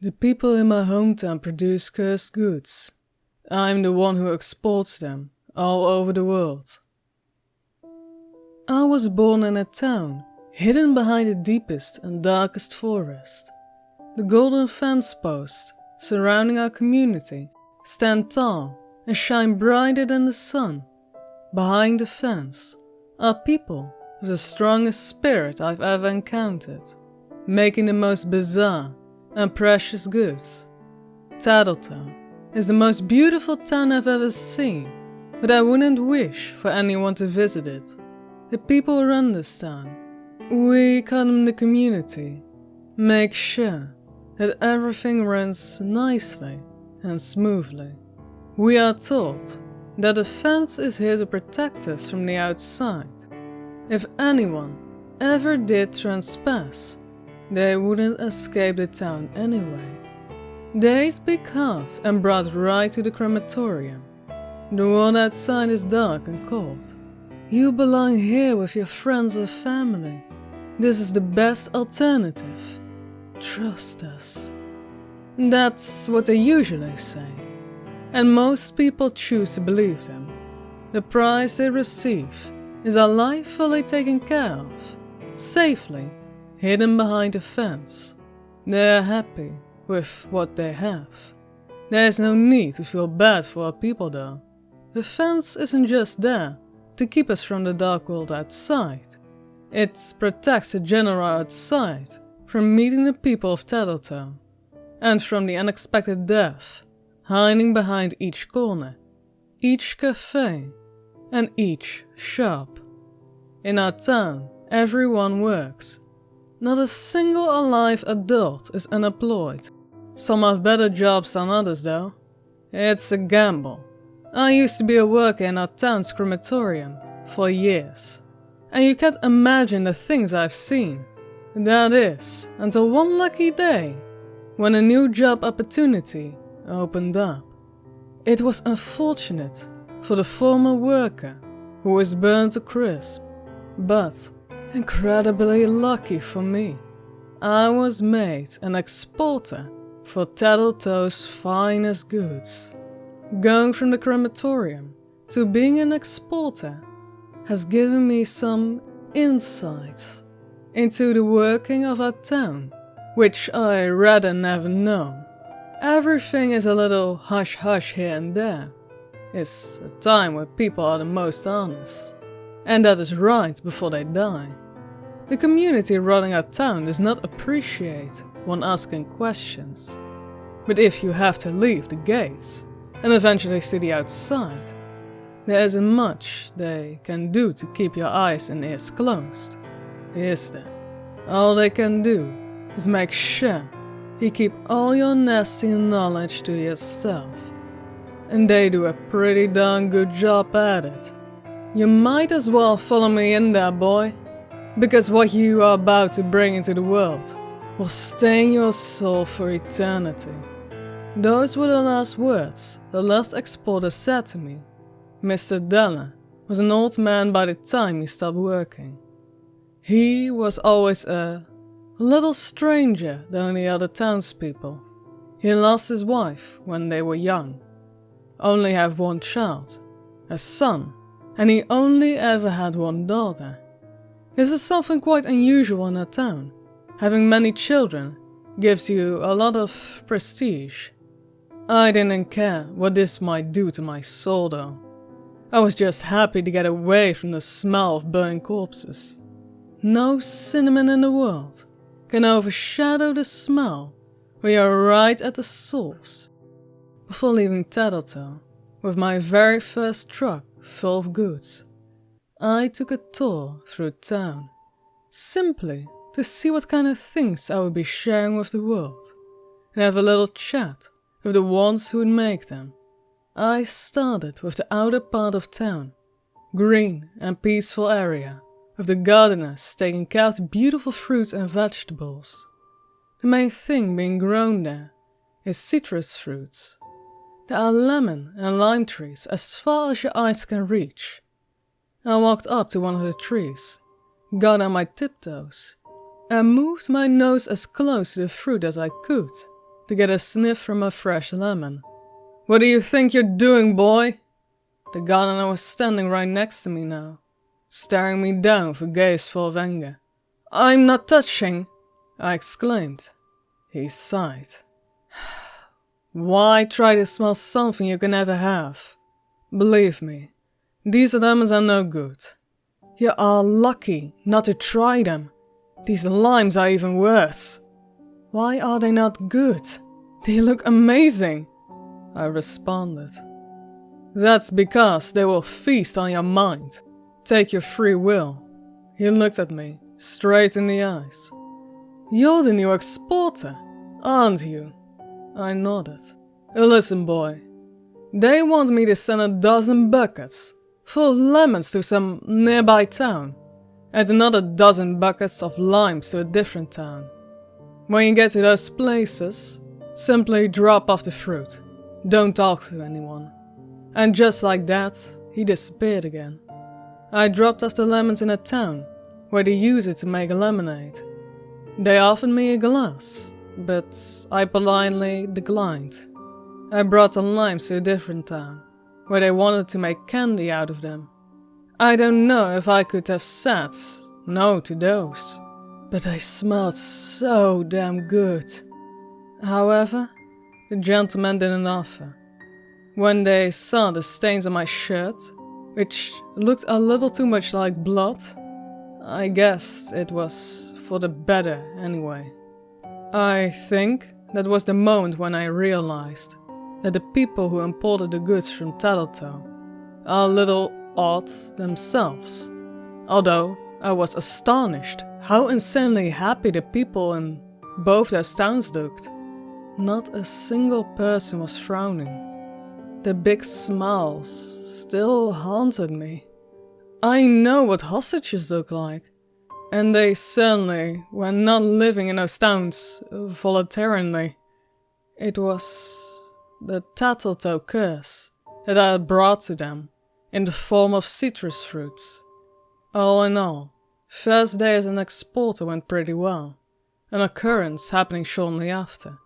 The people in my hometown produce cursed goods. I'm the one who exports them all over the world. I was born in a town hidden behind the deepest and darkest forest. The golden fence posts surrounding our community stand tall and shine brighter than the sun. Behind the fence are people with the strongest spirit I've ever encountered, making the most bizarre and precious goods. Tattletown is the most beautiful town I've ever seen, but I wouldn't wish for anyone to visit it. The people who run this town, we call them the community, make sure that everything runs nicely and smoothly. We are told that the fence is here to protect us from the outside. If anyone ever did trespass, they wouldn't escape the town anyway. They'd be caught and brought right to the crematorium. The world outside is dark and cold. You belong here with your friends or family. This is the best alternative. Trust us. That's what they usually say. And most people choose to believe them. The prize they receive is a life fully taken care of, safely hidden behind a fence. They are happy with what they have. There is no need to feel bad for our people though. The fence isn't just there to keep us from the dark world outside. It protects the general outside from meeting the people of Tattletown, and from the unexpected death hiding behind each corner, each cafe, and each shop. In our town, everyone works. Not a single alive adult is unemployed. Some have better jobs than others though. It's a gamble. I used to be a worker in our town's crematorium for years, and you can't imagine the things I've seen. That is, until one lucky day, when a new job opportunity opened up. It was unfortunate for the former worker who was burned to crisp, but incredibly lucky for me. I was made an exporter for Tattletown's finest goods. Going from the crematorium to being an exporter has given me some insight into the working of our town, which I rather never known. Everything is a little hush-hush here and there. It's a time where people are the most honest, and that is right before they die. The community running our town does not appreciate one asking questions, but if you have to leave the gates and eventually see the outside, there isn't much they can do to keep your eyes and ears closed, is there? All they can do is make sure you keep all your nasty knowledge to yourself, and they do a pretty darn good job at it. You might as well follow me in there, boy, because what you are about to bring into the world will stain your soul for eternity. Those were the last words the last exporter said to me. Mr. Della was an old man by the time he stopped working. He was always a little stranger than the other townspeople. He lost his wife when they were young, only have one child, a son, and he only ever had one daughter. This is something quite unusual in our town. Having many children gives you a lot of prestige. I didn't care what this might do to my soul though. I was just happy to get away from the smell of burning corpses. No cinnamon in the world can overshadow the smell when you're right at the source. Before leaving Tattletown with my very first truck full of goods, I took a tour through town, simply to see what kind of things I would be sharing with the world, and have a little chat with the ones who would make them. I started with the outer part of town, green and peaceful area, with the gardeners taking care of the beautiful fruits and vegetables. The main thing being grown there is citrus fruits. There are lemon and lime trees as far as your eyes can reach. I walked up to one of the trees, got on my tiptoes, and moved my nose as close to the fruit as I could to get a sniff from a fresh lemon. "What do you think you're doing, boy?" The gardener was standing right next to me now, staring me down with a gaze full of anger. "I'm not touching," I exclaimed. He sighed. "Why try to smell something you can never have? Believe me, these lemons are no good. You are lucky not to try them. These limes are even worse." "Why are they not good? They look amazing," I responded. "That's because they will feast on your mind, take your free will." He looked at me, straight in the eyes. "You're the new exporter, aren't you?" I nodded. "Listen, boy. They want me to send a dozen buckets full of lemons to some nearby town, and another dozen buckets of limes to a different town. When you get to those places, simply drop off the fruit. Don't talk to anyone." And just like that, he disappeared again. I dropped off the lemons in a town where they use it to make lemonade. They offered me a glass, but I politely declined. I brought the limes to a different town, where they wanted to make candy out of them. I don't know if I could have said no to those, but they smelled so damn good. However, the gentleman didn't offer. When they saw the stains on my shirt, which looked a little too much like blood, I guessed it was for the better anyway. I think that was the moment when I realized that the people who imported the goods from Tattletale are a little odd themselves. Although I was astonished how insanely happy the people in both those towns looked. Not a single person was frowning. The big smiles still haunted me. I know what hostages look like, and they certainly were not living in those towns voluntarily. It was the Tattletale curse that I had brought to them in the form of citrus fruits. All in all, first day as an exporter went pretty well, an occurrence happening shortly after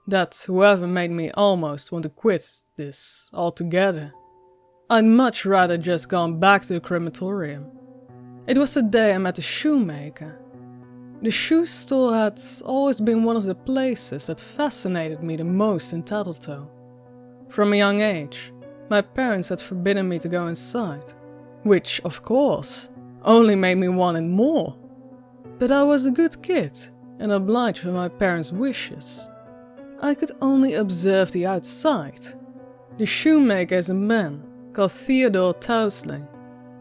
that whoever made me almost want to quit this altogether. I'd much rather just gone back to the crematorium. It was the day I met the shoemaker. The shoe store had always been one of the places that fascinated me the most in Tattletale. From a young age, my parents had forbidden me to go inside, which, of course, only made me want it more. But I was a good kid and obliged with my parents' wishes. I could only observe the outside. The shoemaker is a man called Theodore Tousley.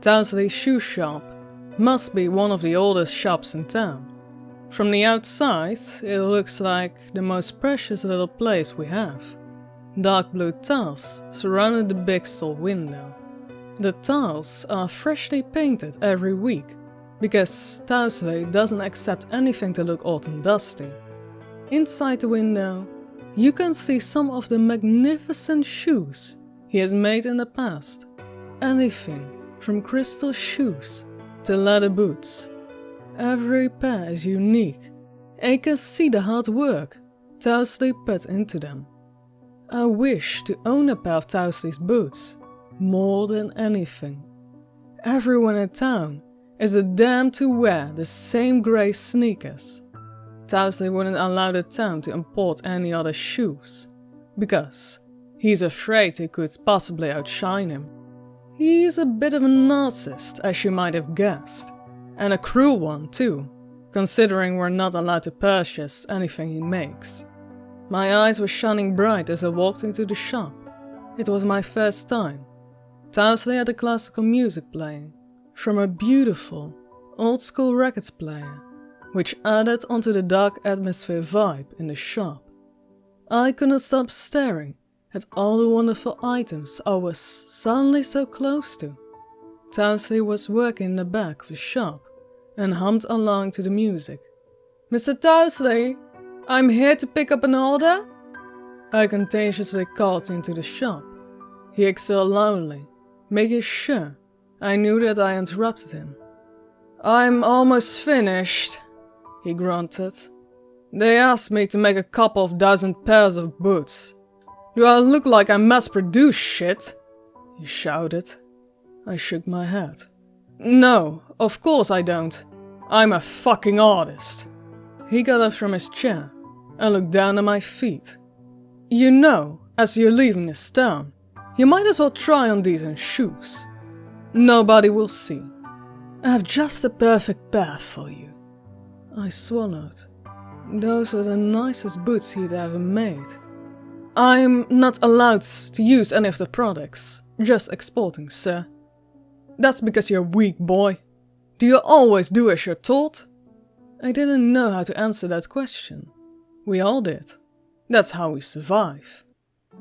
Tousley's shoe shop must be one of the oldest shops in town. From the outside, it looks like the most precious little place we have. Dark blue tiles surrounded the big store window. The tiles are freshly painted every week, because Tousley doesn't accept anything to look old and dusty. Inside the window, you can see some of the magnificent shoes he has made in the past. Anything from crystal shoes to leather boots. Every pair is unique, and you can see the hard work Tousley put into them. I wish to own a pair of Tousley's boots more than anything. Everyone in town is damned to wear the same grey sneakers. Tousley wouldn't allow the town to import any other shoes, because he's afraid he could possibly outshine him. He's a bit of a narcissist, as you might have guessed, and a cruel one too, considering we're not allowed to purchase anything he makes. My eyes were shining bright as I walked into the shop. It was my first time. Tousley had the classical music playing, from a beautiful, old-school records player, which added onto the dark atmosphere vibe in the shop. I couldn't stop staring at all the wonderful items I was suddenly so close to. Tousley was working in the back of the shop and hummed along to the music. "Mr. Tousley, I'm here to pick up an order?" I contagiously called into the shop. He exhaled loudly, making sure I knew that I interrupted him. "I'm almost finished," he grunted. "They asked me to make a couple of dozen pairs of boots. Do I look like I mass-produce shit?" he shouted. I shook my head. "No, of course I don't. I'm a fucking artist." He got up from his chair and looked down at my feet. "You know, as you're leaving this town, you might as well try on decent shoes. Nobody will see. I have just the perfect pair for you." I swallowed. Those were the nicest boots he'd ever made. "I'm not allowed to use any of the products, just exporting, sir." "That's because you're weak, boy. Do you always do as you're told?" I didn't know how to answer that question. We all did. That's how we survive.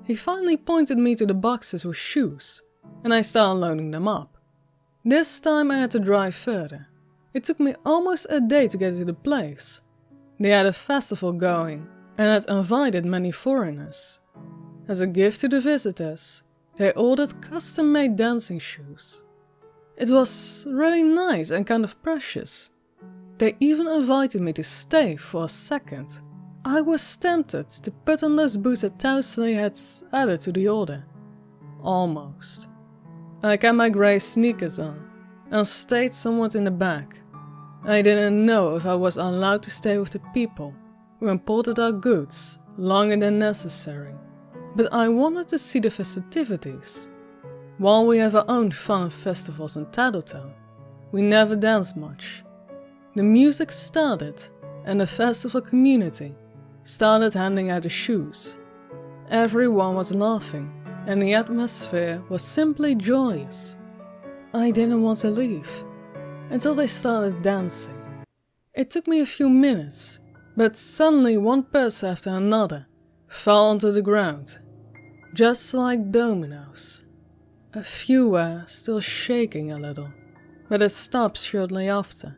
He finally pointed me to the boxes with shoes, and I started loading them up. This time I had to drive further. It took me almost a day to get to the place. They had a festival going and had invited many foreigners. As a gift to the visitors, they ordered custom-made dancing shoes. It was really nice and kind of precious. They even invited me to stay for a second. I was tempted to put on those boots that Towsley had added to the order. Almost. I kept my grey sneakers on and stayed somewhat in the back. I didn't know if I was allowed to stay with the people who imported our goods longer than necessary, but I wanted to see the festivities. While we have our own fun festivals in Tattletale, we never dance much. The music started and the festival community started handing out the shoes. Everyone was laughing and the atmosphere was simply joyous. I didn't want to leave until they started dancing. It took me a few minutes, but suddenly one person after another fell onto the ground, just like dominoes. A few were still shaking a little, but it stopped shortly after.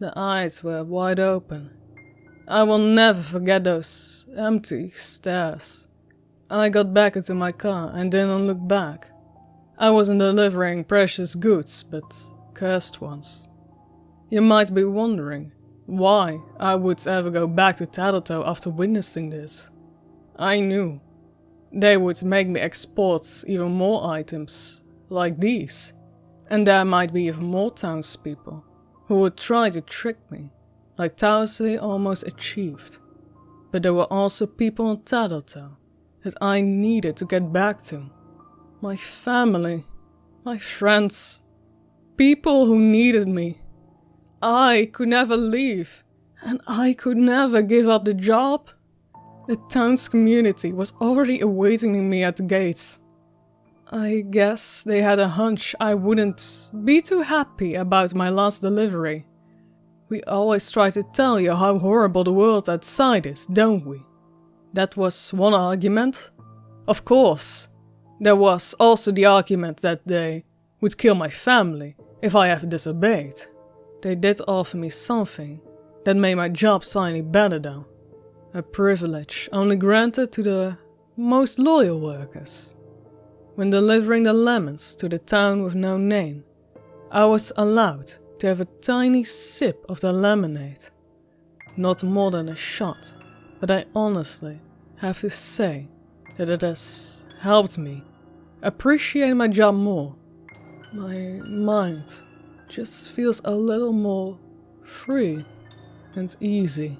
The eyes were wide open. I will never forget those empty stares. I got back into my car and didn't look back. I wasn't delivering precious goods, but cursed ones. You might be wondering why I would ever go back to Tattletale after witnessing this. I knew. They would make me export even more items, like these. And there might be even more townspeople who would try to trick me, like Towsley almost achieved. But there were also people in Tattletale that I needed to get back to. My family, my friends, people who needed me. I could never leave, and I could never give up the job. The town's community was already awaiting me at the gates. I guess they had a hunch I wouldn't be too happy about my last delivery. We always try to tell you how horrible the world outside is, don't we? That was one argument. Of course, there was also the argument that they would kill my family if I ever disobeyed. They did offer me something that made my job slightly better though. A privilege only granted to the most loyal workers. When delivering the lemons to the town with no name, I was allowed to have a tiny sip of the lemonade. Not more than a shot, but I honestly have to say that it has helped me appreciate my job more. My mind just feels a little more free and easy.